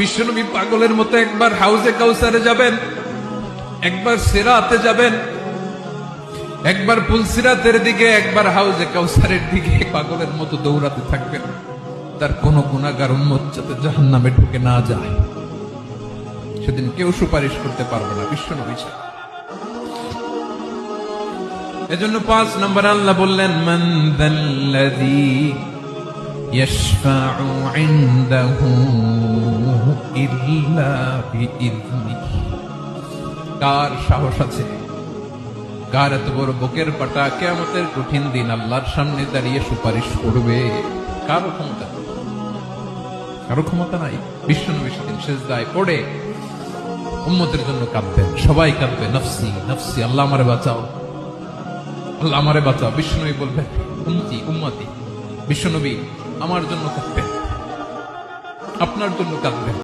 বিশ্বনবী পাগলের মতো একবার হাউজে কাউসারে যাবেন, একবার সিরাতে যাবেন, একবার পুলসিরাতের দিকে, একবার হাউজে কাউসারের দিকে পাগলের মতো দৌড়াতে থাকবেন। তার কোন গুনাহগার উম্মত যাতে জাহান্নামে ঢুকে না যায়, সেদিন কেউ সুপারিশ করতে পারবে না বিশ্বনবী ছাড়া। এজন্য ৫ নম্বর আল্লাহ বললেন, মান যাল্লাযী ইয়াশফাউ ইনদাহু ইল্লা বিইযনিহি। কার সাহস আছে, কার এত বড় বুকের পাটা কিয়ামতের কঠিন দিন আল্লাহর সামনে দাঁড়িয়ে সুপারিশ করবে? কারো ক্ষমতা, কারো ক্ষমতা নাই। বিশ্বনবী সেদিন সিজদায় পড়ে উম্মতের জন্য কাঁদবেন, সবাই কাঁদবে, নফসি নফসি, আল্লাহ আমারে বাঁচাও, আল্লাহ আমারে বাঁচাও। বিশ্বনবী বলবেন, উম্মতি উম্মতি। বিশ্বনবী আমার জন্য কাঁদবেন, আপনার জন্য কাঁদবেন।